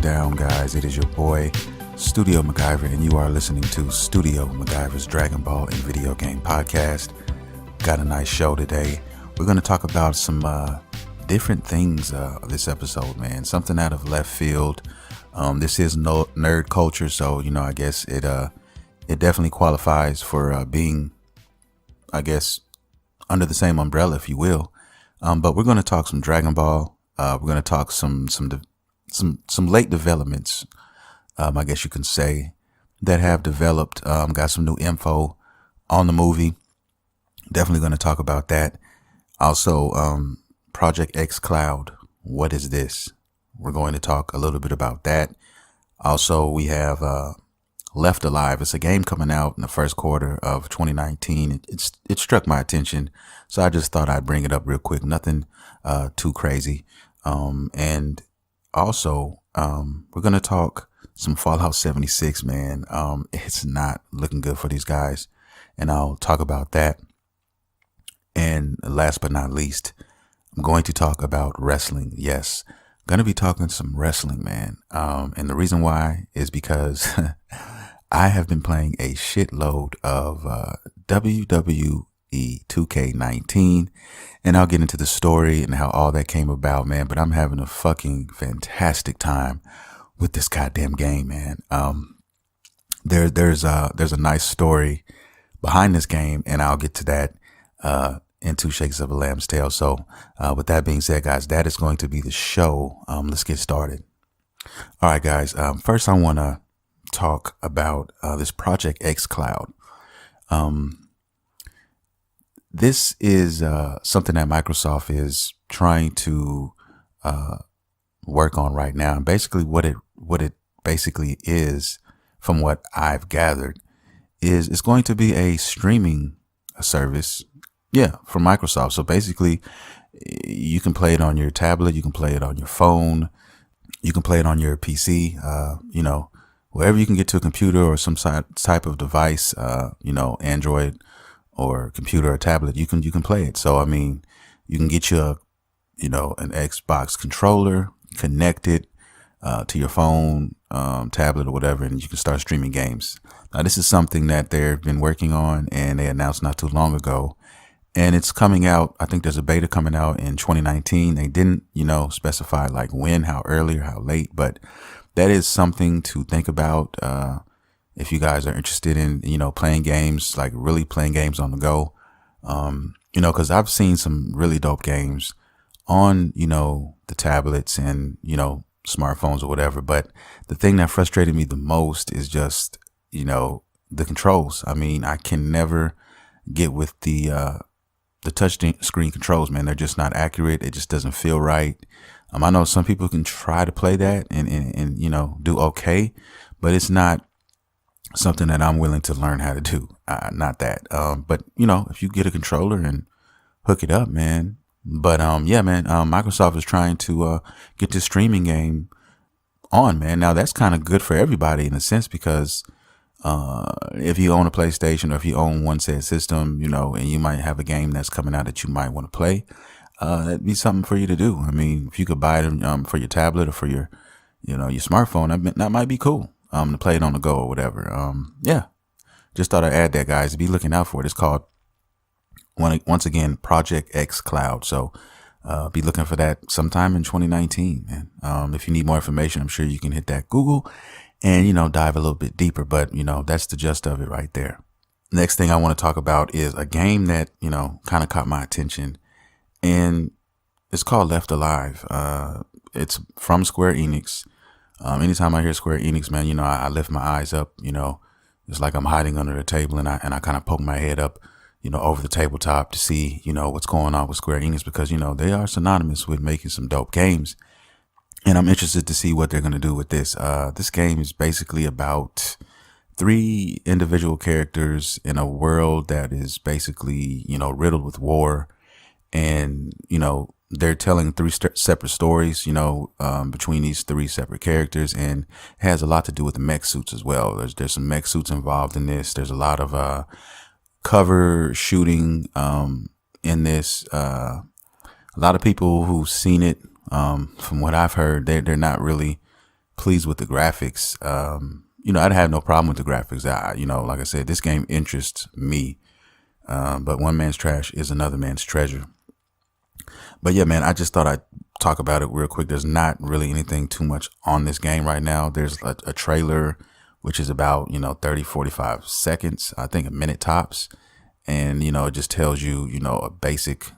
down, guys? It is your boy, Studio MacGyver, and you are listening to Studio MacGyver's Dragon Ball and Video Game Podcast. Got a nice show today. We're going to talk about some different things this episode, man. Something out of left field. This is nerd culture, so, I guess it definitely qualifies for being, under the same umbrella, if you will. But we're going to talk some Dragon Ball. We're going to talk some late developments, I guess you can say, that have developed. Got some new info on the movie. Definitely going to talk about that. Also, Project X Cloud. What is this? We're going to talk a little bit about that. Also, we have Left Alive. It's a game coming out in the first quarter of 2019. It struck my attention, so I just thought I'd bring it up real quick. Nothing too crazy. And also, we're going to talk some Fallout 76, man. It's not looking good for these guys, and I'll talk about that. And last but not least, I'm going to talk about wrestling. Yes, going to be talking some wrestling, man. And the reason why is because I have been playing a shitload of WWE 2K19, and I'll get into the story and how all that came about, man. But I'm having a fucking fantastic time with this goddamn game, man. There's a nice story behind this game, and I'll get to that in Two Shakes of a Lamb's Tail. So with that being said, guys, that is going to be the show. Let's get started. All right, guys. First, I want to talk about this Project X Cloud. This is something that Microsoft is trying to work on right now. And basically what it basically is, from what I've gathered, is it's going to be a streaming service. Yeah, from Microsoft. So basically you can play it on your tablet, you can play it on your phone, you can play it on your PC, wherever you can get to a computer or some type of device, Android or computer or tablet, you can play it. So, I mean, you can get you an Xbox controller, connect it to your phone, tablet or whatever, and you can start streaming games. Now, this is something that they've been working on, and they announced not too long ago, and it's coming out. I think there's a beta coming out in 2019. They didn't, specify like when, how early or how late, but that is something to think about. If you guys are interested in, playing games, like really playing games on the go, because I've seen some really dope games on, the tablets and, smartphones or whatever. But the thing that frustrated me the most is just, the controls. I mean, I can never get with the touch screen controls, man. They're just not accurate. It just doesn't feel right. I know some people can try to play that and do okay, but it's not something that I'm willing to learn how to do. Not that. But if you get a controller and hook it up, man. But Microsoft is trying to get this streaming game on, man. Now that's kind of good for everybody in a sense, because if you own a PlayStation or if you own one said system, and you might have a game that's coming out that you might want to play, that'd be something for you to do. I mean, if you could buy it for your tablet or for your smartphone, that might be cool. To play it on the go or whatever. Just thought I'd add that, guys. Be looking out for it. It's called, once again, Project X Cloud. So be looking for that sometime in 2019, man. If you need more information, I'm sure you can hit that Google and, dive a little bit deeper. But, that's the gist of it right there. Next thing I want to talk about is a game that, kind of caught my attention, and it's called Left Alive. It's from Square Enix. Anytime I hear Square Enix, man, I lift my eyes up, it's like I'm hiding under the table, and I kind of poke my head up, over the tabletop to see, what's going on with Square Enix, because, they are synonymous with making some dope games. And I'm interested to see what they're going to do with this. This game is basically about 3 individual characters in a world that is basically, riddled with war. And, they're telling 3 separate stories, between these 3 separate characters, and it has a lot to do with the mech suits as well. There's some mech suits involved in this. There's a lot of cover shooting in this. A lot of people who've seen it, from what I've heard, they're not really pleased with the graphics. I'd have no problem with the graphics. Like I said, this game interests me. But one man's trash is another man's treasure. But yeah, man, I just thought I'd talk about it real quick. There's not really anything too much on this game right now. There's a trailer, which is about, 30, 45 seconds, I think a minute tops. And, it just tells you, a basic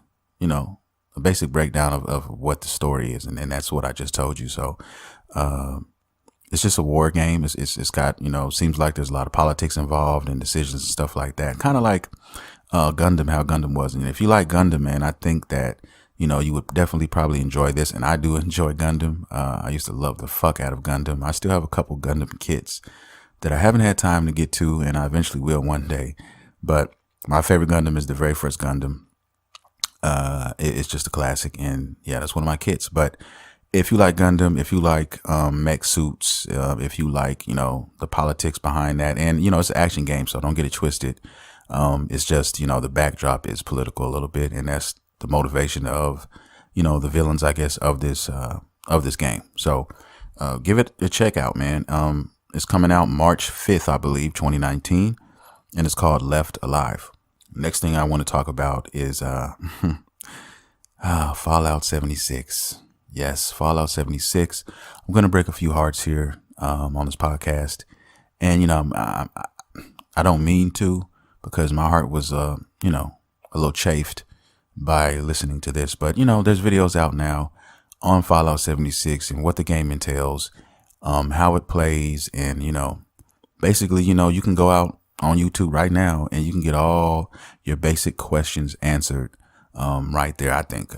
breakdown of what the story is. And that's what I just told you. So, it's just a war game. It's got, seems like there's a lot of politics involved and decisions and stuff like that. Kind of like, Gundam, how Gundam was. And if you like Gundam, man, I think that, you would definitely probably enjoy this. And I do enjoy Gundam. I used to love the fuck out of Gundam. I still have a couple Gundam kits that I haven't had time to get to, and I eventually will one day. But my favorite Gundam is the very first Gundam. It's just a classic, and yeah, that's one of my kits. But if you like Gundam, if you like mech suits, if you like, the politics behind that, and, it's an action game, so don't get it twisted. It's just, the backdrop is political a little bit, and that's the motivation of, the villains, I guess, of this game. So give it a check out, man. It's coming out March 5th, I believe, 2019, and it's called Left Alive. Next thing I want to talk about is Fallout 76. Yes, Fallout 76. I'm going to break a few hearts here on this podcast. And, I don't mean to, because my heart was, a little chafed by listening to this. But, there's videos out now on Fallout 76 and what the game entails, how it plays. And, basically, you can go out on YouTube right now and you can get all your basic questions answered right there. I think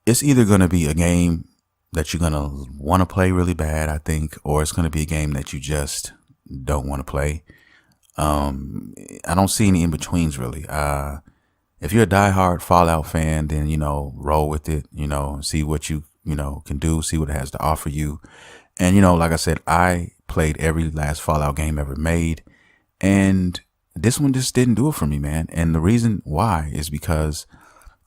it's either going to be a game that you're going to want to play really bad, I think, or it's going to be a game that you just don't want to play. I don't see any in-betweens really. If you're a diehard Fallout fan, then, roll with it, see what you can do, see what it has to offer you. And, like I said, I played every last Fallout game ever made, and this one just didn't do it for me, man. And the reason why is because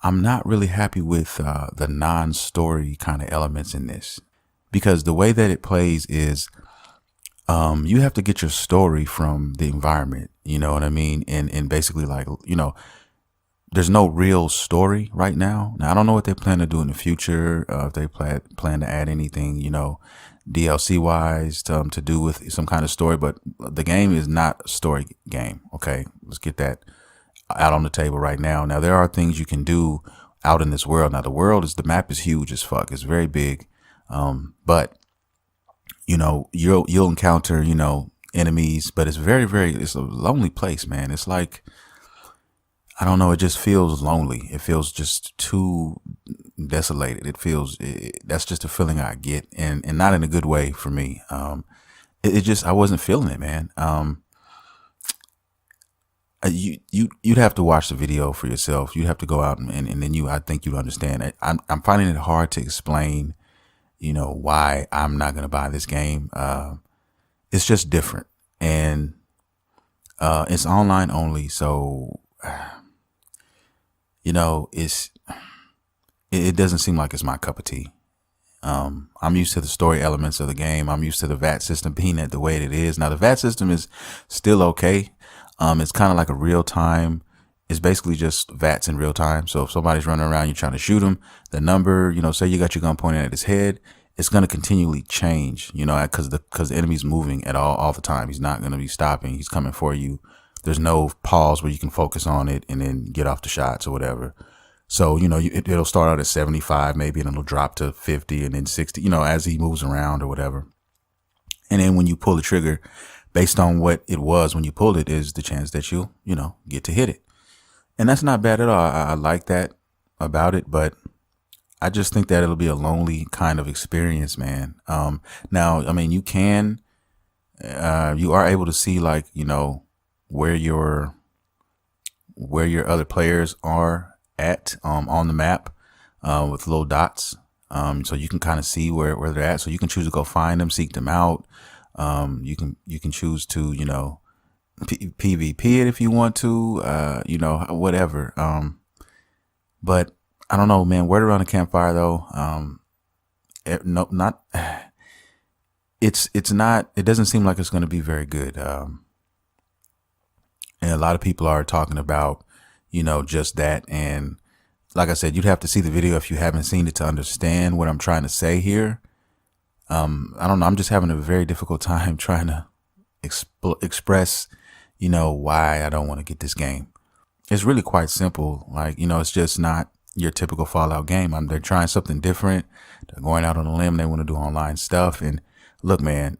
I'm not really happy with the non-story kind of elements in this, because the way that it plays is you have to get your story from the environment. You know what I mean? And basically, like, there's no real story right now. Now, I don't know what they plan to do in the future, if they plan to add anything, DLC wise to do with some kind of story, but the game is not a story game. Okay. Let's get that out on the table right now. Now, there are things you can do out in this world. Now, the map is huge as fuck. It's very big. But you'll encounter, enemies, but it's it's a lonely place, man. It's like, I don't know. It just feels lonely. It feels just too desolated. That's just a feeling I get, and not in a good way for me. I wasn't feeling it, man. You'd have to watch the video for yourself. You'd have to go out and then I think you'd understand it. I'm finding it hard to explain, why I'm not going to buy this game. It's just different, and it's online only. So, it doesn't seem like it's my cup of tea. I'm used to the story elements of the game. I'm used to the VAT system being the way it is. Now, the VAT system is still okay. It's kind of like a real time. It's basically just VATs in real time. So if somebody's running around, you're trying to shoot him, the number, say you got your gun pointed at his head, it's going to continually change, because the enemy's moving at all the time. He's not going to be stopping. He's coming for you. There's no pause where you can focus on it and then get off the shots or whatever. So, it'll start out at 75 maybe, and it'll drop to 50 and then 60, as he moves around or whatever. And then when you pull the trigger, based on what it was when you pulled it, is the chance that you'll, get to hit it. And that's not bad at all. I like that about it, but I just think that it'll be a lonely kind of experience, man. Now, I mean, you are able to see, like, where your other players are at, on the map, with little dots. So you can kind of see where they're at. So you can choose to go find them, seek them out. You can choose to, PvP it if you want to, whatever. But I don't know, man, word around the campfire though. it's not. It doesn't seem like it's going to be very good. And a lot of people are talking about, just that. And like I said, you'd have to see the video if you haven't seen it to understand what I'm trying to say here. I don't know. I'm just having a very difficult time trying to express, why I don't want to get this game. It's really quite simple. Like, it's just not your typical Fallout game. They're trying something different. They're going out on a limb. They want to do online stuff. And look, man,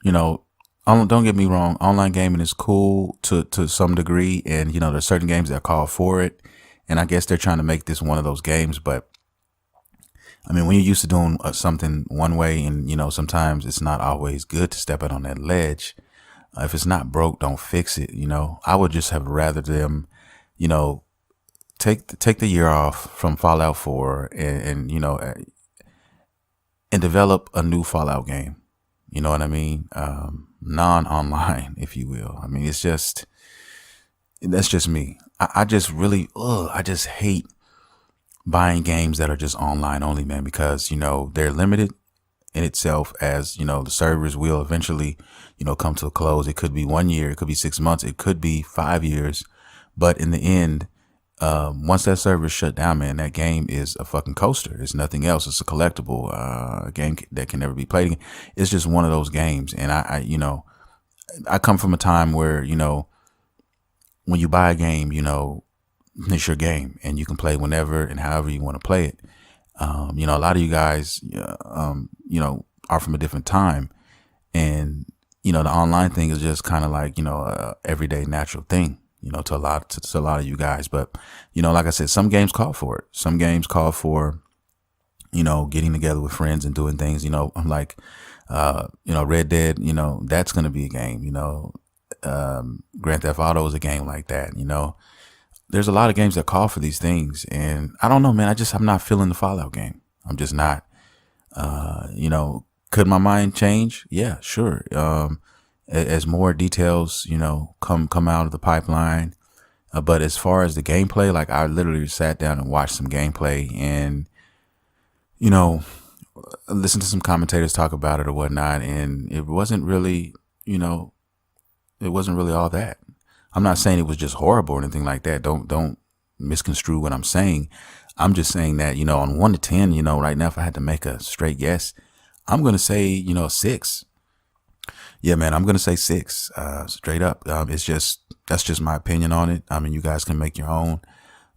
don't get me wrong. Online gaming is cool to some degree. And, there's certain games that call for it. And I guess they're trying to make this one of those games. But I mean, when you're used to doing something one way and, sometimes it's not always good to step out on that ledge. If it's not broke, don't fix it. I would just have rather them, take the year off from Fallout 4 and develop a new Fallout game. You know what I mean? Non-online, if you will. I mean, that's just me. I just really, I just hate buying games that are just online only, man, because, they're limited in itself as, the servers will eventually, come to a close. It could be 1 year, it could be 6 months, it could be 5 years. But in the end, once that server is shut down, man, that game is a fucking coaster. It's nothing else. It's a collectible, a game that can never be played again. It's just one of those games. And I come from a time where, when you buy a game, it's your game and you can play whenever and however you want to play it. A lot of you guys, are from a different time, and, the online thing is just kind of like, a everyday natural thing, to a lot of you guys. But, like I said, some games call for it. Some games call for, getting together with friends and doing things, I'm like, Red Dead, that's going to be a game, Grand Theft Auto is a game like that, There's a lot of games that call for these things, and I don't know, man. I'm not feeling the Fallout game. I'm just not. Could my mind change? Yeah, sure. As more details, come out of the pipeline. But as far as the gameplay, like I literally sat down and watched some gameplay, and listened to some commentators talk about it or whatnot, and it wasn't really, it wasn't really all that. I'm not saying it was just horrible or anything like that. Don't misconstrue what I'm saying. I'm just saying that, on 1 to 10, right now, if I had to make a straight guess, I'm going to say, 6. Yeah, man, I'm going to say 6, straight up. That's just my opinion on it. I mean, you guys can make your own,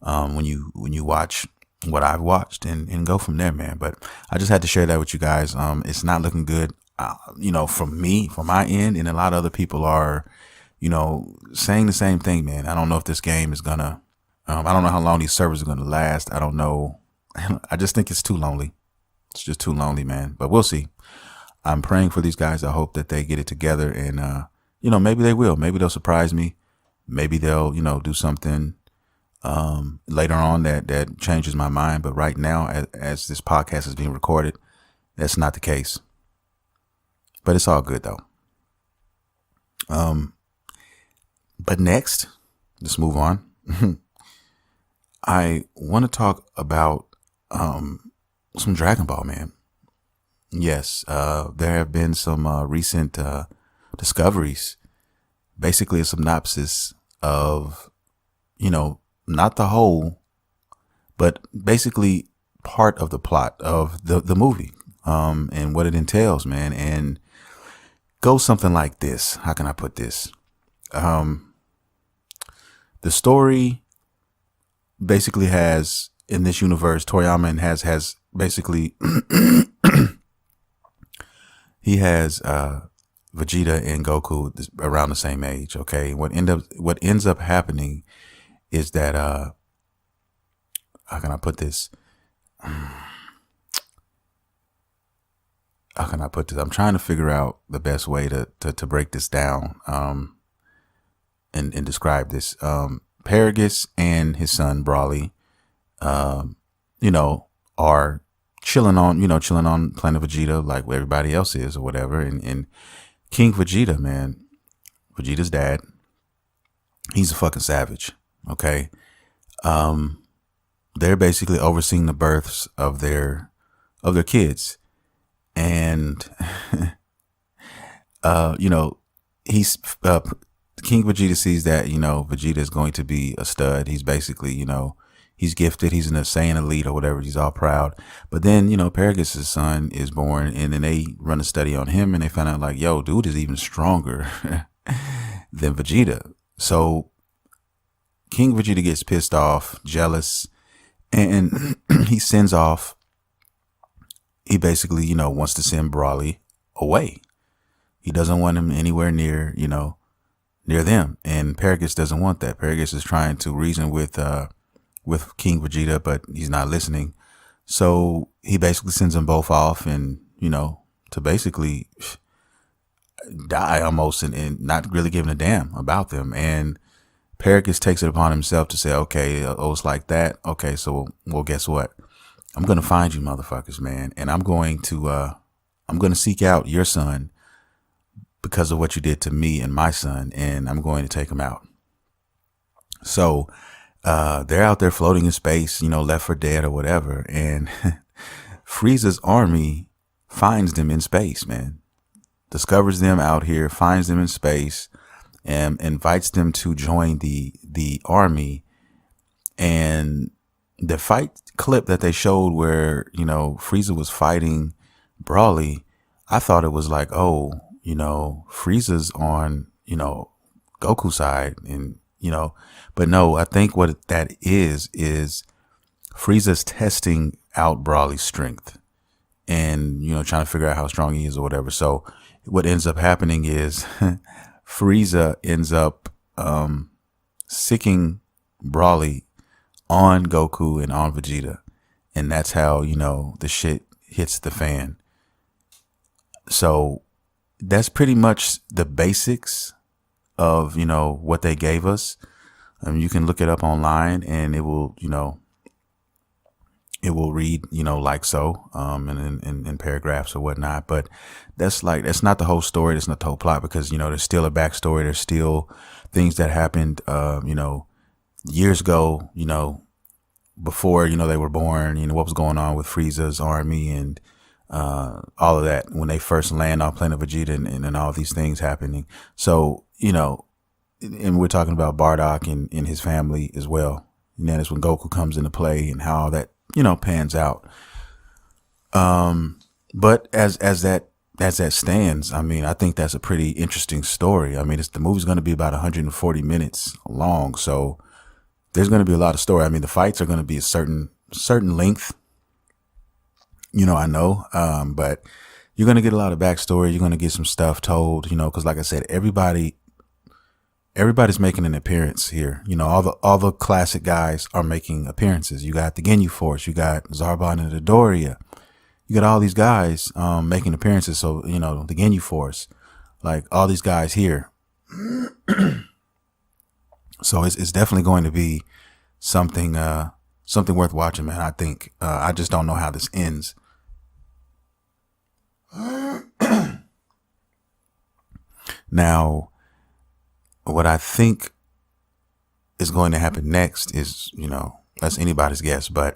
when you watch what I've watched and go from there, man. But I just had to share that with you guys. It's not looking good, from my end, and a lot of other people are, saying the same thing, man. I don't know if this game is gonna, I don't know how long these servers are gonna last. I don't know. I just think it's too lonely. It's just too lonely, man. But we'll see. I'm praying for these guys. I hope that they get it together, and, maybe they will. Maybe they'll surprise me. Maybe they'll, do something, later on that changes my mind. But right now, as this podcast is being recorded, that's not the case. But it's all good though. But next, let's move on. I want to talk about some Dragon Ball, man. Yes, there have been some recent discoveries. Basically, a synopsis of, not the whole, but basically part of the plot of the movie, and what it entails, man. And goes something like this. How can I put this? The story basically has, in this universe, Toriyama has basically he has Vegeta and Goku around the same age. Okay, what ends up happening is that how can I put this? How can I put this? I'm trying to figure out the best way to break this down, and describe this. Paragus and his son Brawly, are chilling on Planet Vegeta like everybody else is or whatever. And King Vegeta, man, Vegeta's dad, he's a fucking savage. Okay. They're basically overseeing the births of their kids. And you know, he's King Vegeta sees that, you know, Vegeta is going to be a stud. He's basically, you know, he's gifted. He's an Saiyan elite or whatever. He's all proud. But then, you know, Paragus' son is born, and then they run a study on him, and they find out like, yo, dude is even stronger than Vegeta. So King Vegeta gets pissed off, jealous, and he sends off. He basically, you know, wants to send Broly away. He doesn't want him anywhere near, you know, near them. And Paragus doesn't want that. Paragus is trying to reason with King Vegeta, but he's not listening. So he basically sends them both off, and, you know, to basically die almost, and not really giving a damn about them. And Paragus takes it upon himself to say, okay, oh, it's like that. Okay, so, well, guess what? I'm going to find you motherfuckers, man. And I'm going to seek out your son because of what you did to me and my son. And I'm going to take him out. So, they're out there floating in space, you know, left for dead or whatever. And Frieza's army finds them in space, man. Discovers them out here, finds them in space, and invites them to join the army. And the fight clip that they showed where, you know, Frieza was fighting Broly, I thought it was like, oh, you know, Frieza's on, you know, Goku's side, and, you know, but no, I think what that is Frieza's testing out Broly's strength and, you know, trying to figure out how strong he is or whatever. So what ends up happening is Frieza ends up sicking Broly on Goku and on Vegeta. And that's how, you know, the shit hits the fan. So that's pretty much the basics of, you know, what they gave us. You can look it up online, and it will, you know, it will read, you know, like so, in paragraphs or whatnot. But that's not the whole story. That's not the whole plot, because, you know, there's still a backstory. There's still things that happened, you know, years ago, you know, before, you know, they were born, you know, what was going on with Frieza's army and all of that when they first land on planet Vegeta, and all these things happening. So, you know, and we're talking about Bardock and his family as well. And then it's when Goku comes into play and how all that, you know, pans out. But as that stands, I mean, I think that's a pretty interesting story. I mean, the movie's going to be about 140 minutes long, so there's going to be a lot of story. I mean, the fights are going to be a certain length, you know, I know, but you're going to get a lot of backstory. You're going to get some stuff told, you know, because like I said, everybody's making an appearance here. You know, all the classic guys are making appearances. You got the Ginyu Force, you got Zarbon and Dodoria. You got all these guys making appearances. So, you know, the Ginyu Force, like all these guys here. So it's definitely going to be something worth watching, man. I think I just don't know how this ends. Now, what I think is going to happen next is, you know, that's anybody's guess, but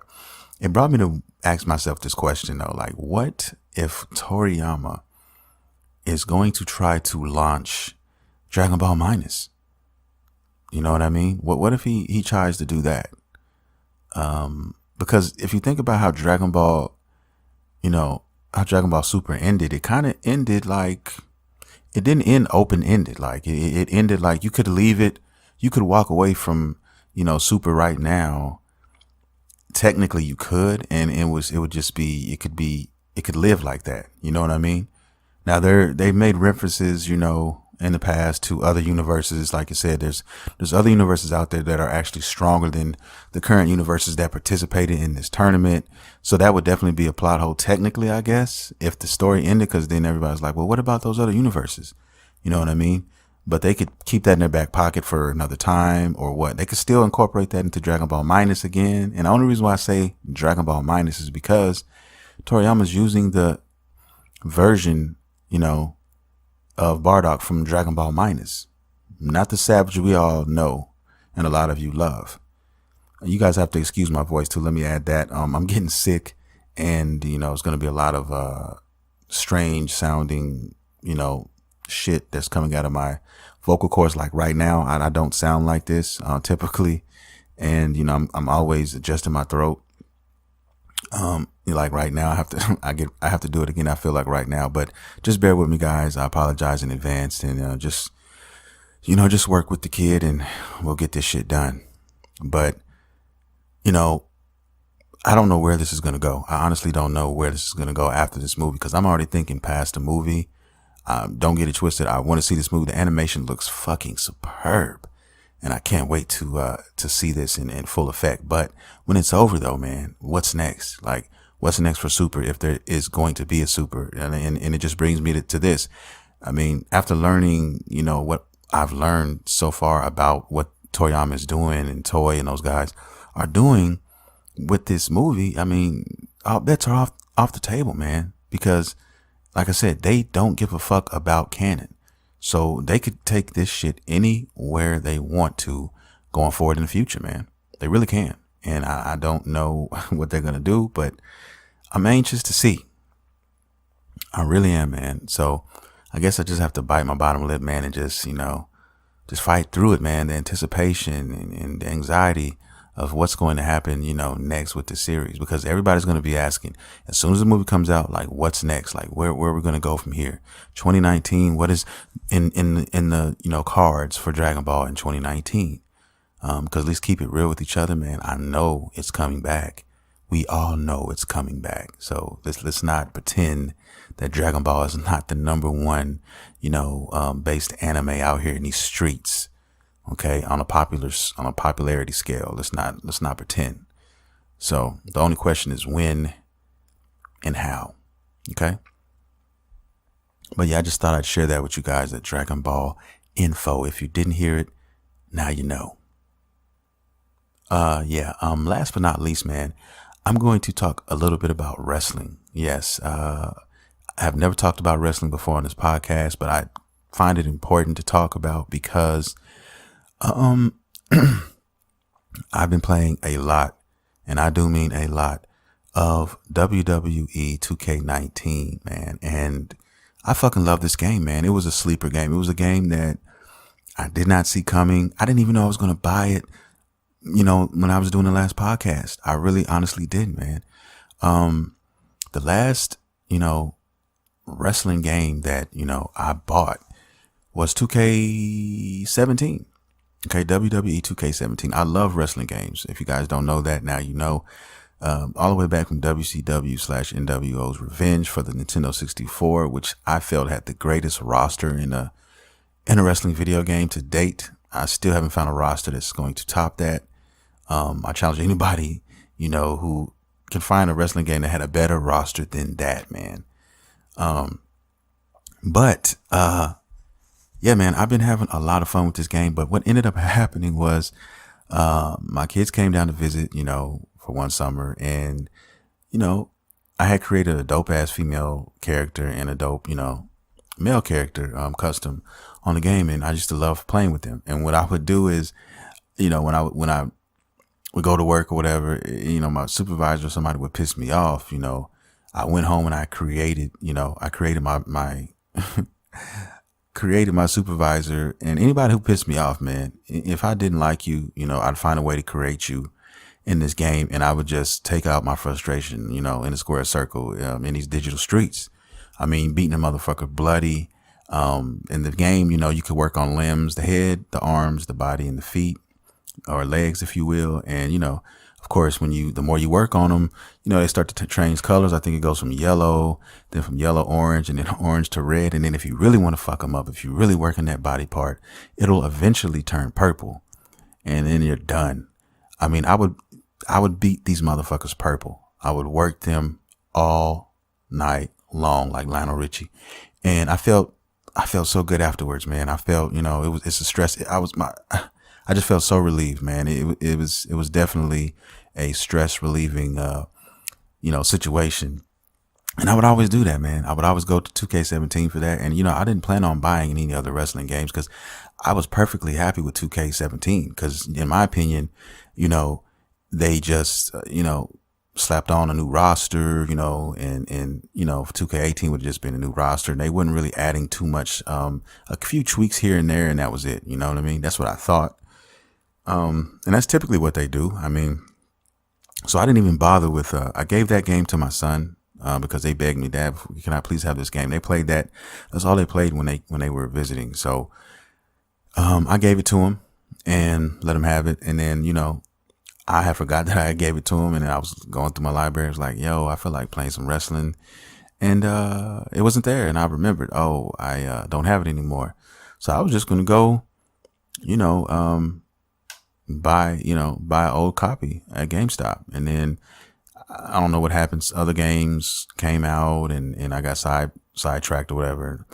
it brought me to ask myself this question though, like, what if Toriyama is going to try to launch Dragon Ball Minus? You know what I mean? What if he tries to do that? Because if you think about how Dragon Ball, you know, how Dragon Ball Super ended, it kind of ended like, it didn't end open-ended. Like it ended like you could leave it, you could walk away from, you know, Super right now. Technically you could, and it could live like that. You know what I mean? Now they made references, you know, in the past to other universes. Like I said, there's other universes out there that are actually stronger than the current universes that participated in this tournament. So that would definitely be a plot hole technically, I guess, if the story ended, because then everybody's like, well, what about those other universes? You know what I mean? But they could keep that in their back pocket for another time, or what? They could still incorporate that into Dragon Ball Minus again. And the only reason why I say Dragon Ball Minus is because Toriyama's using the version, you know, of Bardock from Dragon Ball Minus, not the Savage we all know and a lot of you love. You guys have to excuse my voice too. Let me add that. I'm getting sick, and, you know, it's going to be a lot of strange sounding, you know, shit that's coming out of my vocal cords. Like right now, I don't sound like this typically, and I'm always adjusting my throat. Like right now, I have to I have to do it again. I feel like right now, but just bear with me, guys. I apologize in advance, and just work with the kid, and we'll get this shit done. But I don't know where this is gonna go. I honestly don't know where this is gonna go after this movie, because I'm already thinking past the movie. Don't get it twisted. I want to see this movie. The animation looks fucking superb, and I can't wait to see this in full effect. But when it's over, though, man, what's next? Like, what's next for Super, if there is going to be a Super? And it just brings me to this. I mean, after learning, what I've learned so far about what Toyama is doing and Toy and those guys are doing with this movie, I mean, all bets are off the table, man, because like I said, they don't give a fuck about canon. So they could take this shit anywhere they want to going forward in the future, man. They really can. And I don't know what they're going to do, but I'm anxious to see. I really am, man. So I guess I just have to bite my bottom lip, man, and just fight through it, man. The anticipation and the anxiety of what's going to happen, next with the series, because everybody's going to be asking as soon as the movie comes out, like, what's next? Like, where are we going to go from here? 2019, what is in the, cards for Dragon Ball in 2019? Cause let's keep it real with each other, man. I know it's coming back. We all know it's coming back. So let's not pretend that Dragon Ball is not the number one, based anime out here in these streets. Okay, on a popularity scale. Let's not pretend. So the only question is when and how. Okay. But yeah, I just thought I'd share that with you guys, that Dragon Ball info. If you didn't hear it, now you know. Last but not least, man, I'm going to talk a little bit about wrestling. Yes, I have never talked about wrestling before on this podcast, but I find it important to talk about because I've been playing a lot, and I do mean a lot, of WWE 2K19, man. And I fucking love this game, man. It was a sleeper game. It was a game that I did not see coming. I didn't even know I was going to buy it, when I was doing the last podcast. I really honestly didn't, man. The last, wrestling game that, I bought was 2K17. Okay, WWE 2K17. I love wrestling games. If you guys don't know that, now you know. All the way back from WCW/NWO's Revenge for the Nintendo 64, which I felt had the greatest roster in a wrestling video game to date. I still haven't found a roster that's going to top that. I challenge anybody, who can find a wrestling game that had a better roster than that, man. Yeah, man, I've been having a lot of fun with this game, but what ended up happening was, my kids came down to visit, for one summer, and, I had created a dope ass female character and a dope, male character, custom on the game. And I used to love playing with them. And what I would do is, when I would go to work or whatever, my supervisor or somebody would piss me off. I went home and I created my created my supervisor, and anybody who pissed me off, man, if I didn't like you, I'd find a way to create you in this game, and I would just take out my frustration, in a square circle, in these digital streets. I mean, beating a motherfucker bloody. In the game, you could work on limbs, the head, the arms, the body, and the feet, or legs, if you will. And, of course, the more you work on them, they start to change colors. I think it goes from yellow, then from yellow, orange, and then orange to red. And then if you really want to fuck them up, if you really work in that body part, it'll eventually turn purple, and then you're done. I mean, I would beat these motherfuckers purple. I would work them all night long, like Lionel Richie. And I felt so good afterwards, man. I felt, it's a stress. I just felt so relieved, man. It was definitely a stress relieving, situation. And I would always do that, man. I would always go to 2K17 for that. And, I didn't plan on buying any other wrestling games because I was perfectly happy with 2K17. Because in my opinion, they just, slapped on a new roster, and 2K18 would have just been a new roster, and they wasn't really adding too much, a few tweaks here and there, and that was it. You know what I mean? That's what I thought. And that's typically what they do. I mean, so I didn't even bother with, I gave that game to my son, because they begged me, Dad, can I please have this game? They played that. That's all they played when they were visiting. So, I gave it to him and let him have it. And then, I had forgot that I gave it to him, and I was going through my library. I was like, yo, I feel like playing some wrestling, and, it wasn't there. And I remembered, oh, I, don't have it anymore. So I was just going to go, buy an old copy at GameStop. And then I don't know what happens. Other games came out, and I got sidetracked or whatever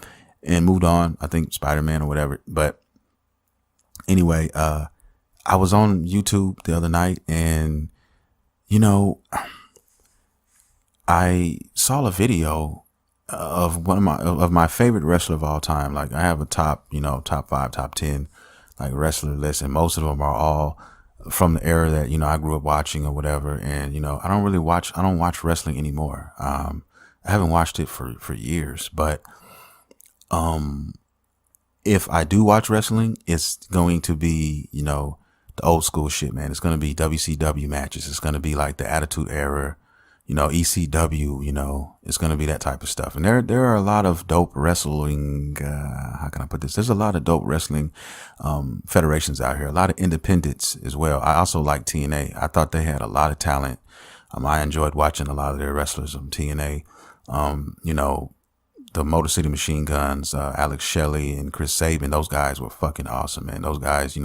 and moved on. I think Spider-Man or whatever. But anyway, I was on YouTube the other night, and, I saw a video of one of my favorite wrestler of all time. Like, I have a top 5, top 10, like, wrestler list, and most of them are all from the era that, I grew up watching or whatever. And, I don't watch wrestling anymore. I haven't watched it for years, but, if I do watch wrestling, it's going to be, the old school shit, man. It's going to be WCW matches. It's going to be like the Attitude Era, ECW, it's going to be that type of stuff. And there are a lot of dope wrestling, how can I put this? There's a lot of dope wrestling, federations out here, a lot of independents as well. I also like TNA. I thought they had a lot of talent. I enjoyed watching a lot of their wrestlers on TNA. The Motor City Machine Guns, Alex Shelley and Chris Sabin, those guys were fucking awesome, man. Those guys, they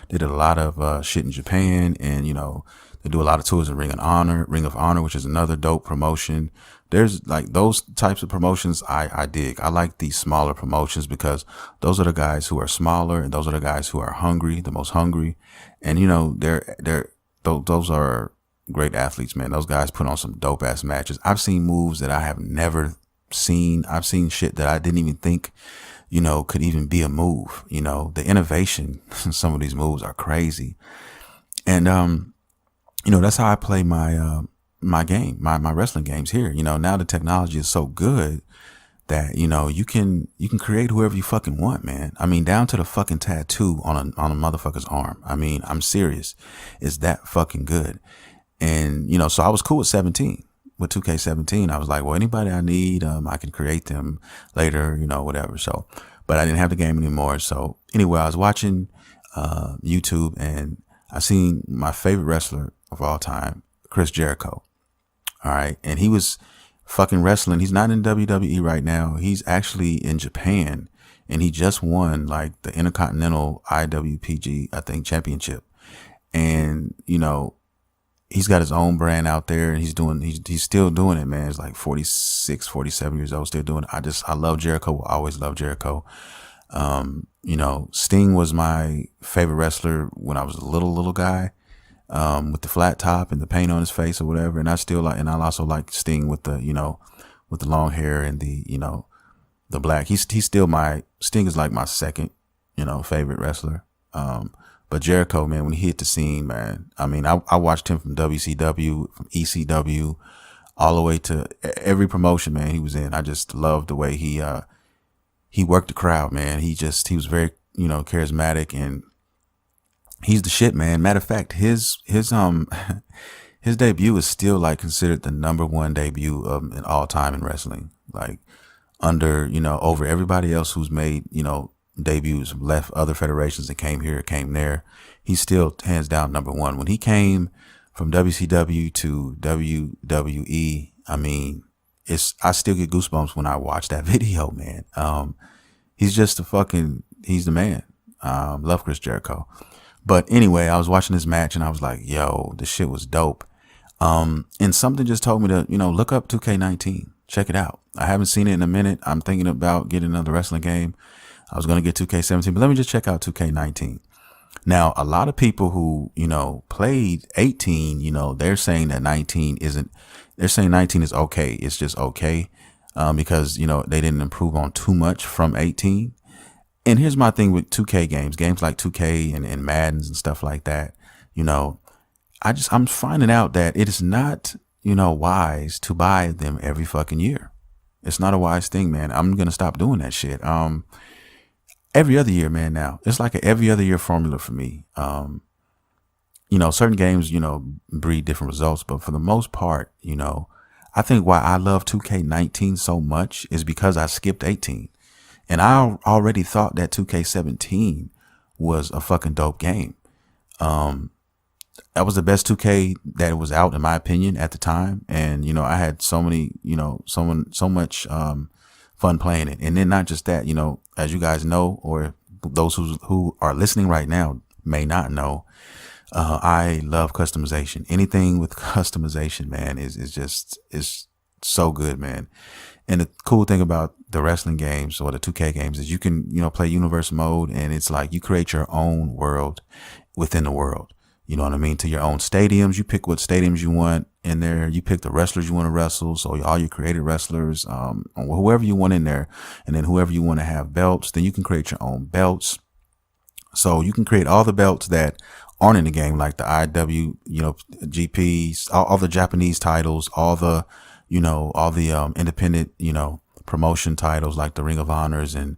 did a lot of shit in Japan, and, they do a lot of tours in Ring of Honor, which is another dope promotion. There's like those types of promotions I dig. I like these smaller promotions because those are the guys who are smaller, and those are the guys who are hungry, the most hungry. And, those are great athletes, man. Those guys put on some dope ass matches. I've seen moves that I have never seen. I've seen shit that I didn't even think, could even be a move. The innovation in some of these moves are crazy. And, that's how I play my game, my wrestling games here. Now the technology is so good that, you can create whoever you fucking want, man. I mean, down to the fucking tattoo on a motherfucker's arm. I mean, I'm serious. It's that fucking good. And, so I was cool with 17. With 2K17, I was like, well, anybody I need, I can create them later, whatever. So, but I didn't have the game anymore. So anyway, I was watching YouTube, and I seen my favorite wrestler of all time, Chris Jericho. All right. And he was fucking wrestling. He's not in WWE right now. He's actually in Japan, and he just won like the Intercontinental IWPG, I think, championship. And, he's got his own brand out there, and he's still doing it, man. He's like 46, 47 years old, still doing it. I love Jericho. I always love Jericho. Sting was my favorite wrestler when I was a little guy, with the flat top and the paint on his face or whatever. And I also like Sting with the long hair and the black. Sting is like my second, favorite wrestler. But Jericho, man, when he hit the scene, man, I mean, I watched him from WCW, from ECW, all the way to every promotion, man, he was in. I just loved the way he worked the crowd, man. He was very, charismatic, and he's the shit, man. Matter of fact, his debut is still like considered the #1 debut in all time in wrestling. Like under, over everybody else who's made, debuts, left other federations and came here, came there. He's still hands down #1. When he came from WCW to WWE, I mean, I still get goosebumps when I watch that video, man. He's the man. Love Chris Jericho. But anyway, I was watching this match, and I was like, yo, this shit was dope. And something just told me to, look up 2K19, check it out. I haven't seen it in a minute. I'm thinking about getting another wrestling game. I was going to get 2K17, but let me just check out 2K19. Now, a lot of people who, played 18, they're saying that 19 isn't, they're saying 19 is okay. It's just okay. Because, they didn't improve on too much from 18. And here's my thing with 2K games like 2K and Maddens and stuff like that. I'm finding out that it is not, wise to buy them every fucking year. It's not a wise thing, man. I'm going to stop doing that shit. Every other year, man, now it's like a every other year formula for me. Certain games, breed different results, but for the most part, I think why I love 2K19 so much is because I skipped 18. And I already thought that 2K17 was a fucking dope game. That was the best 2K that was out, in my opinion, at the time. And, I had so many, so much fun playing it. And then not just that, as you guys know, or those who are listening right now may not know, I love customization. Anything with customization, man, is so good, man. And the cool thing about the wrestling games or the 2K games is you can, play universe mode, and it's like you create your own world within the world. You know what I mean? To your own stadiums. You pick what stadiums you want in there. You pick the wrestlers you want to wrestle. So all your created wrestlers, whoever you want in there, and then whoever you want to have belts, then you can create your own belts. So you can create all the belts that aren't in the game, like the IW, GPs, all the Japanese titles, all the independent, promotion titles like the Ring of Honors and,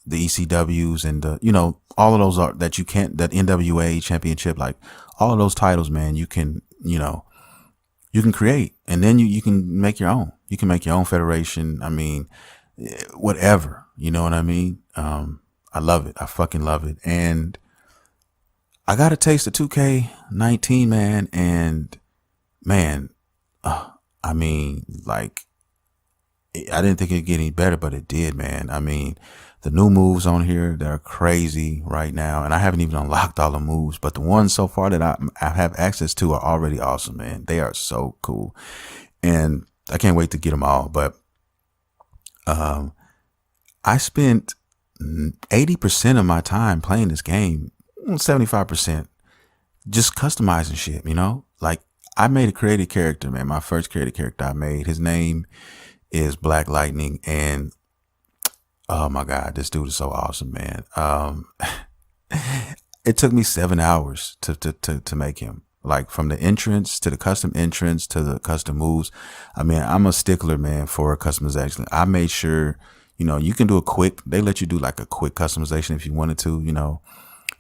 the ECWs and the, all of those are that you can't, that NWA championship, like all of those titles, man, you can create, and then you can make your own. You can make your own federation. I mean, whatever, you know what I mean? I love it. I fucking love it. And I got a taste of 2K19, man. And man, I mean, like, I didn't think it'd get any better, but it did, man. I mean, the new moves on here, they're crazy right now. And I haven't even unlocked all the moves, but the ones so far that I have access to are already awesome, man. They are so cool. And I can't wait to get them all. But I spent 80% of my time playing this game, 75%, just customizing shit, like I made a created character, man. My first created character I made, his name is Black Lightning. And oh my God, this dude is so awesome, man. It took me 7 hours to make him, like from the entrance to the custom entrance to the custom moves. I mean, I'm a stickler, man, for customization. I made sure, you can do they let you do like a quick customization if you wanted to,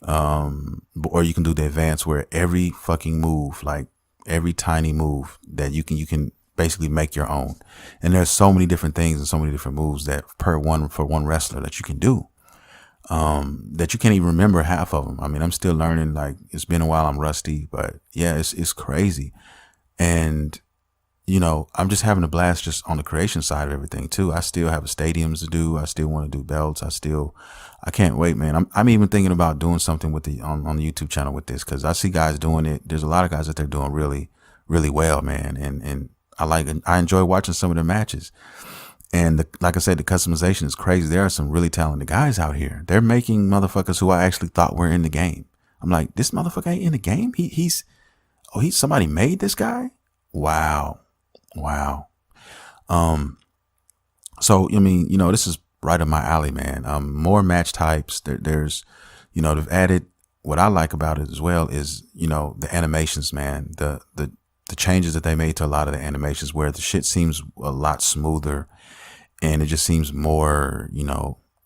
or you can do the advanced where every fucking move, like every tiny move that you can basically make your own. And there's so many different things and so many different moves that for one wrestler that you can do, that you can't even remember half of them. I mean, I'm still learning, like it's been a while, I'm rusty, but yeah, it's crazy. And, I'm just having a blast just on the creation side of everything too. I still have stadiums to do. I still want to do belts. I can't wait, man. I'm even thinking about doing something with on the YouTube channel with this, because I see guys doing it. There's a lot of guys that they're doing really, really well, man. And I enjoy watching some of the matches. And like I said, the customization is crazy. There are some really talented guys out here. They're making motherfuckers who I actually thought were in the game. I'm like, this motherfucker ain't in the game. He's somebody made this guy. Wow. So, I mean, this is right up my alley, man. More match types. There's, they've added, what I like about it as well is, the animations, man, the changes that they made to a lot of the animations where the shit seems a lot smoother and it just seems more,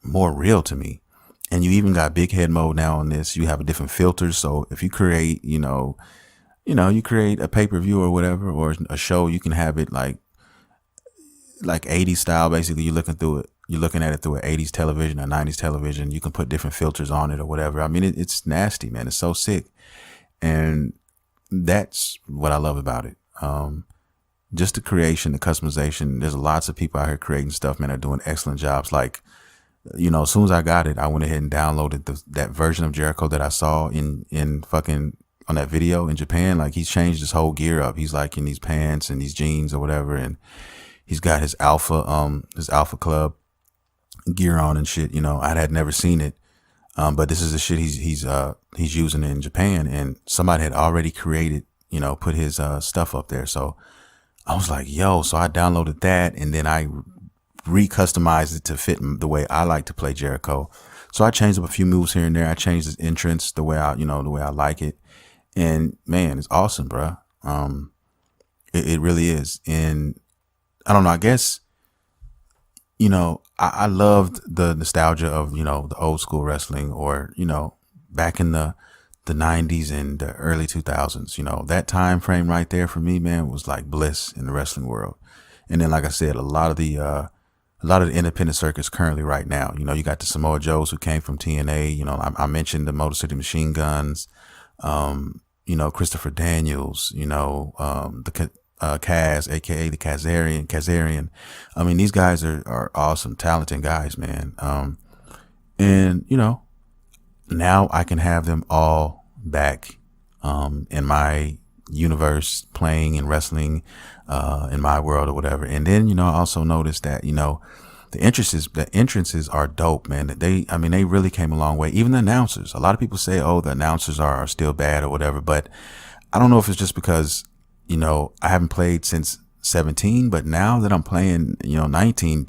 more real to me. And you even got big head mode now on this. You have a different filters. So if you create, you create a pay-per-view or whatever, or a show, you can have it like 80s style. Basically, you're looking at it through an 80s television or 90s television. You can put different filters on it or whatever. I mean, it's nasty, man. It's so sick. And that's what I love about it. Just the creation, the customization. There's lots of people out here creating stuff, man, are doing excellent jobs. Like, as soon as I got it, I went ahead and downloaded that version of Jericho that I saw in fucking on that video in Japan. Like, he's changed his whole gear up. He's like in these pants and these jeans or whatever, and he's got his Alpha Club gear on and shit. I had never seen it, but this is the shit he's using in Japan, and somebody had already created, put his stuff up there. So I was like, yo, so I downloaded that, and then I recustomized it to fit the way I like to play Jericho. So I changed up a few moves here and there. I changed his entrance the way I like it. And man, it's awesome, bro. It really is. And I don't know, I guess, I loved the nostalgia of, the old school wrestling, or, back in the 90s and the early 2000s, that time frame right there for me, man, was like bliss in the wrestling world. And then, like I said, a lot of the independent circuits currently right now, you got the Samoa Joes who came from TNA. I mentioned the Motor City Machine Guns, Christopher Daniels, Kaz, aka the Kazarian. I mean, these guys are awesome, talented guys, man. And now I can have them all back, in my universe, playing and wrestling, in my world or whatever. And then, I also noticed that, the entrances are dope, man. They really came a long way. Even the announcers, a lot of people say, oh, the announcers are still bad or whatever, but I don't know if it's just because, I haven't played since 17, but now that I'm playing, 19,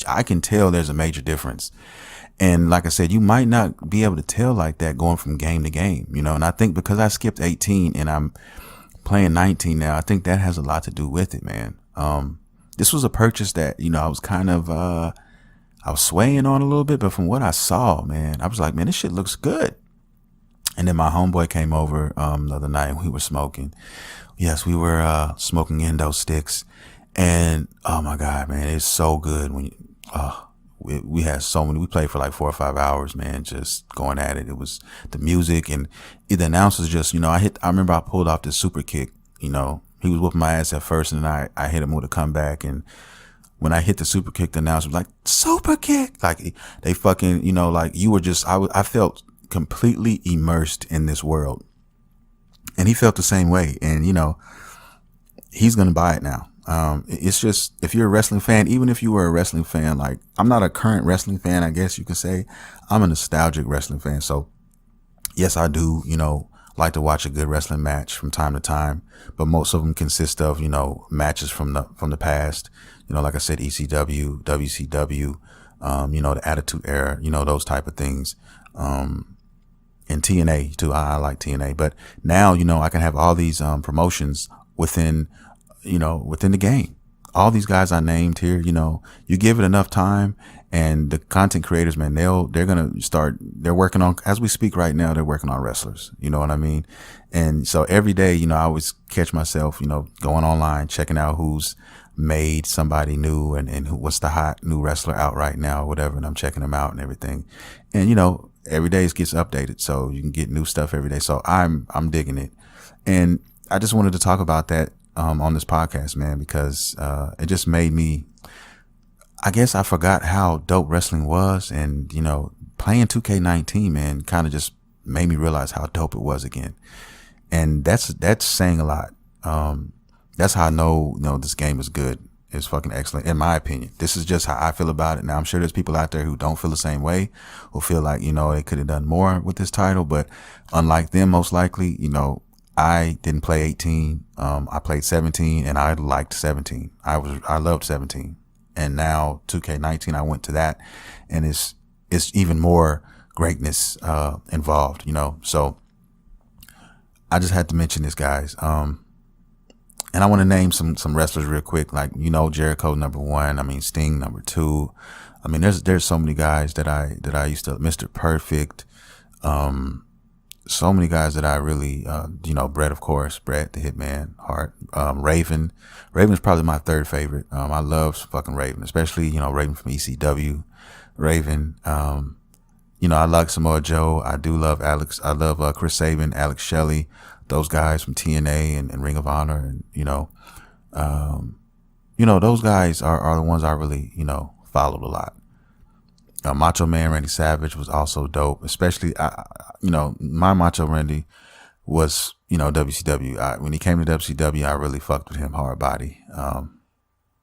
I can tell there's a major difference. And like I said, you might not be able to tell like that going from game to game, and I think because I skipped 18 and I'm playing 19 now, I think that has a lot to do with it, man. This was a purchase that, I was kind of, I was swaying on a little bit, but from what I saw, man, I was like, man, this shit looks good. And then my homeboy came over, the other night, and we were smoking. Yes, we were, smoking Indo sticks, and oh my God, man, it's so good when we had so many. We played for like 4 or 5 hours, man, just going at it. It was the music and the announcers. Just I remember I pulled off this super kick. He was whooping my ass at first, and then I hit him with a comeback. And when I hit the super kick, the announcer was like, super kick, like they fucking, like you were just. I felt completely immersed in this world, and he felt the same way. And he's gonna buy it now. It's just, if you're a wrestling fan, even if you were a wrestling fan, like I'm not a current wrestling fan, I guess you could say. I'm a nostalgic wrestling fan. So yes, I do, like to watch a good wrestling match from time to time, but most of them consist of, matches from the past, like I said, ECW, WCW, the Attitude Era, those type of things. And TNA too. I like TNA, but now, I can have all these, promotions within the game. All these guys I named here, you give it enough time, and the content creators, man, they're working on, as we speak right now, they're working on wrestlers. You know what I mean? And so every day, I always catch myself, going online, checking out who's made somebody new, and what's the hot new wrestler out right now or whatever. And I'm checking them out and everything. And, every day it gets updated, so you can get new stuff every day. So I'm digging it. And I just wanted to talk about that, on this podcast, man, because it just made me, I guess I forgot how dope wrestling was. And, playing 2K19, man, kind of just made me realize how dope it was again. And that's saying a lot. That's how I know, this game is good. It's fucking excellent, in my opinion. This is just how I feel about it. Now, I'm sure there's people out there who don't feel the same way, who feel like, they could have done more with this title. But unlike them, most likely, I didn't play 18. I played 17, and I liked 17. I loved 17. And now 2K19, I went to that, and it's even more greatness, involved, So I just had to mention this, guys. And I want to name some wrestlers real quick, like, Jericho #1. I mean, Sting #2. I mean, there's so many guys that I used to, Mr. Perfect. So many guys that I really, Bret, of course, Bret the Hitman Hart, Raven. Raven's probably my third favorite. I love fucking Raven, especially, Raven from ECW. Raven, I like Samoa Joe. I do love Alex. I love Chris Sabin, Alex Shelley, those guys from TNA and Ring of Honor. And, those guys are the ones I really, followed a lot. Macho Man Randy Savage was also dope, especially, my Macho Randy was, WCW. When he came to WCW, I really fucked with him hard body.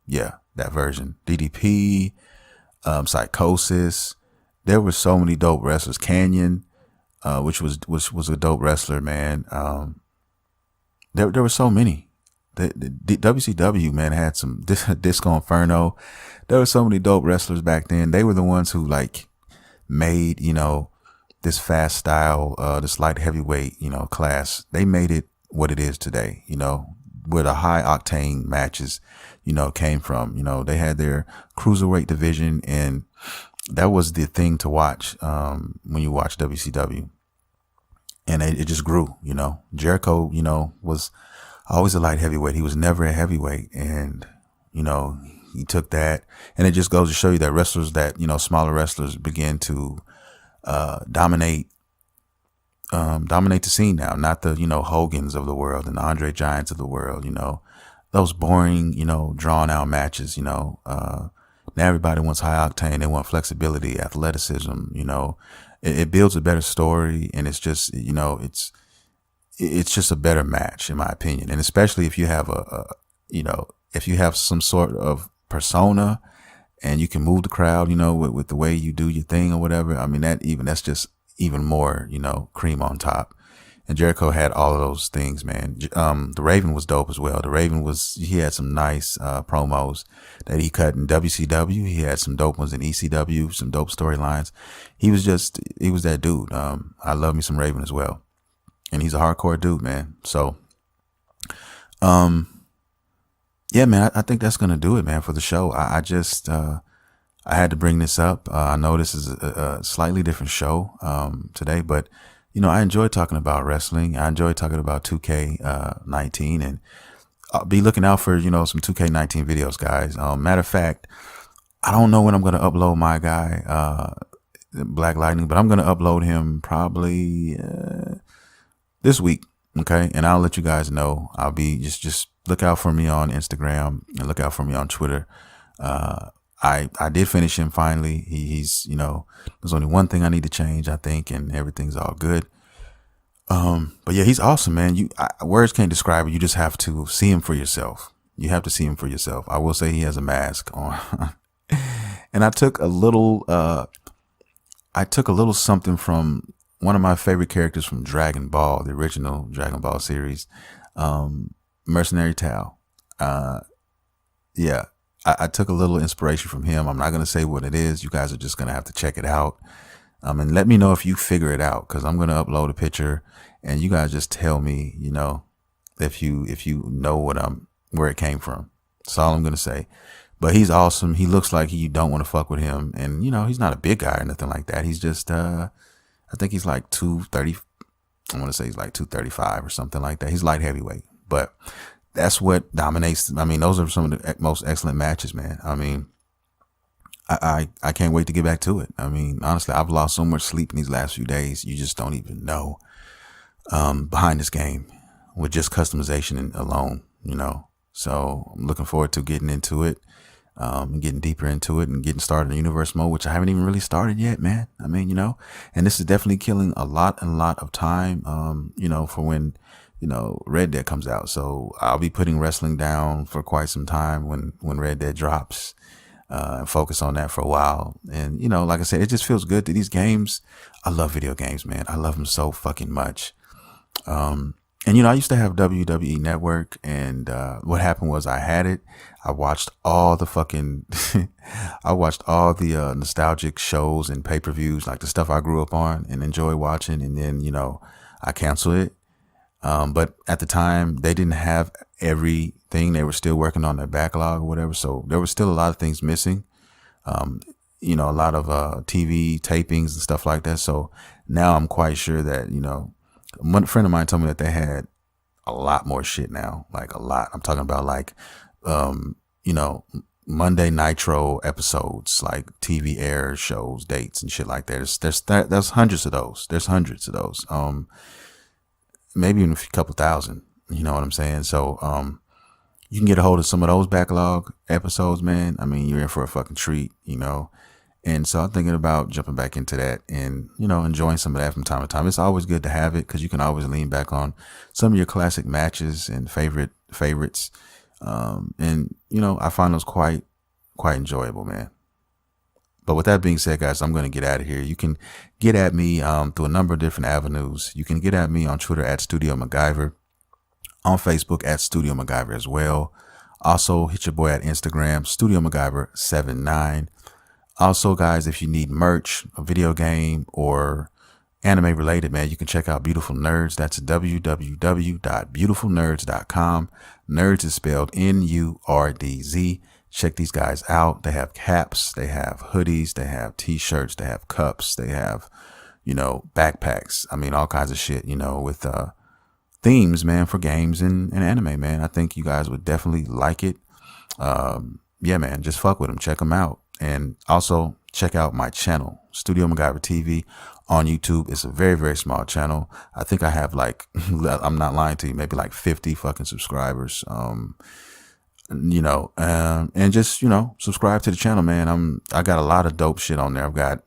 Yeah, that version. DDP, Psychosis. There were so many dope wrestlers. Canyon, which was a dope wrestler, man. There were so many. The WCW, man, had some Disco Inferno. There were so many dope wrestlers back then. They were the ones who like made, this fast style, this light heavyweight, class. They made it what it is today. where the high octane matches, came from. They had their cruiserweight division, and that was the thing to watch when you watch WCW. And it just grew. Jericho, was always a light heavyweight. He was never a heavyweight, and he took that, and it just goes to show you that wrestlers that smaller wrestlers begin to dominate the scene now. Not the Hogans of the world and the Andre Giants of the world. Those boring drawn out matches. Now everybody wants high octane. They want flexibility, athleticism. It builds a better story, and it's just it's just a better match in my opinion. And especially if you have if you have some sort of persona and you can move the crowd, with the way you do your thing or whatever. I mean, that's just even more, cream on top. And Jericho had all of those things, man. The Raven was dope as well. The Raven he had some nice promos that he cut in WCW. He had some dope ones in ECW, some dope storylines. He was that dude. I love me some Raven as well. And he's a hardcore dude, man. So, yeah, man, I think that's going to do it, man, for the show. I just, I had to bring this up. I know this is a slightly different show today, but, I enjoy talking about wrestling. I enjoy talking about 2K19, and I'll be looking out for, some 2K19 videos, guys. Matter of fact, I don't know when I'm going to upload my guy, Black Lightning, but I'm going to upload him probably this week. Okay. And I'll let you guys know. I'll be just look out for me on Instagram and look out for me on Twitter. I did finish him finally. He's, there's only one thing I need to change, I think, and everything's all good. But yeah, he's awesome, man. Words can't describe it. You just have to see him for yourself. You have to see him for yourself. I will say he has a mask on. And I took a little something from one of my favorite characters from Dragon Ball, the original Dragon Ball series, Mercenary Tao. Yeah, I took a little inspiration from him. I'm not going to say what it is. You guys are just going to have to check it out. And let me know if you figure it out, because I'm going to upload a picture and you guys just tell me, if you know where it came from. That's all I'm going to say. But he's awesome. He looks like you don't want to fuck with him. And, he's not a big guy or nothing like that. He's just, I think he's like 230. I want to say he's like 235 or something like that. He's light heavyweight, but that's what dominates. I mean, those are some of the most excellent matches, man. I mean, I can't wait to get back to it. I mean, honestly, I've lost so much sleep in these last few days. You just don't even know, behind this game with just customization alone, so I'm looking forward to getting into it, and getting deeper into it and getting started in universe mode, which I haven't even really started yet, man. I mean, and this is definitely killing a lot of time, for when, Red Dead comes out. So I'll be putting wrestling down for quite some time when Red Dead drops, and focus on that for a while. And, like I said, it just feels good to these games. I love video games, man. I love them so fucking much. And, I used to have WWE Network, and what happened was I had it. I watched all the fucking, nostalgic shows and pay-per-views, like the stuff I grew up on and enjoy watching. And then, I canceled it. But at the time, they didn't have everything. They were still working on their backlog or whatever. So there was still a lot of things missing. A lot of TV tapings and stuff like that. So now I'm quite sure that, one friend of mine told me that they had a lot more shit now, like a lot. I'm talking about like, Monday Nitro episodes, like TV air shows, dates and shit like that. There's hundreds of those. There's hundreds of those. Maybe even a couple thousand, you know what I'm saying? So, you can get a hold of some of those backlog episodes, man. I mean, you're in for a fucking treat, And so I'm thinking about jumping back into that and, enjoying some of that from time to time. It's always good to have it because you can always lean back on some of your classic matches and favorites. And, I find those quite enjoyable, man. But with that being said, guys, I'm going to get out of here. You can get at me through a number of different avenues. You can get at me on Twitter at Studio MacGyver, on Facebook at Studio MacGyver as well. Also, hit your boy at Instagram, Studio MacGyver79. Also, guys, if you need merch, a video game, or anime related, man, you can check out Beautiful Nerds. That's www.beautifulnerds.com. Nerds is spelled Nurdz. Check these guys out. They have caps, they have hoodies, they have t-shirts, they have cups, they have, backpacks. I mean, all kinds of shit, with themes, man, for games and anime, man. I think you guys would definitely like it. Yeah, man, just fuck with them. Check them out. And also check out my channel, Studio MacGyver TV on YouTube. It's a very, very small channel. I think I have like, I'm not lying to you, maybe like 50 fucking subscribers. And just, subscribe to the channel, man. I got a lot of dope shit on there. I've got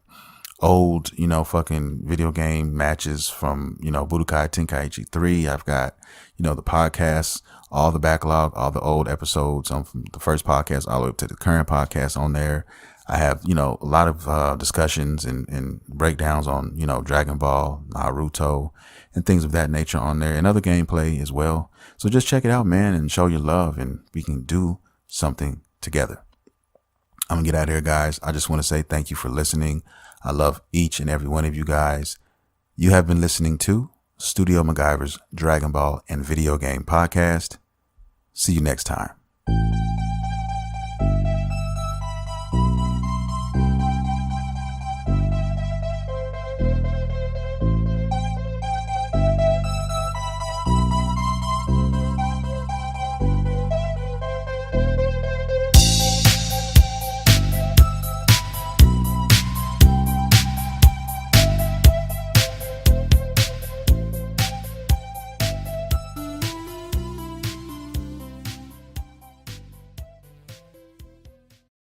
old, fucking video game matches from, Budokai Tenkaichi 3. I've got, the podcasts, all the backlog, all the old episodes from the first podcast all the way up to the current podcast on there. I have, a lot of discussions and breakdowns on, Dragon Ball, Naruto, and things of that nature on there, and other gameplay as well. So just check it out, man, and show your love, and we can do something together. I'm gonna get out of here, guys. I just want to say thank you for listening. I love each and every one of you guys. You have been listening to Studio MacGyver's Dragon Ball and Video Game Podcast. See you next time.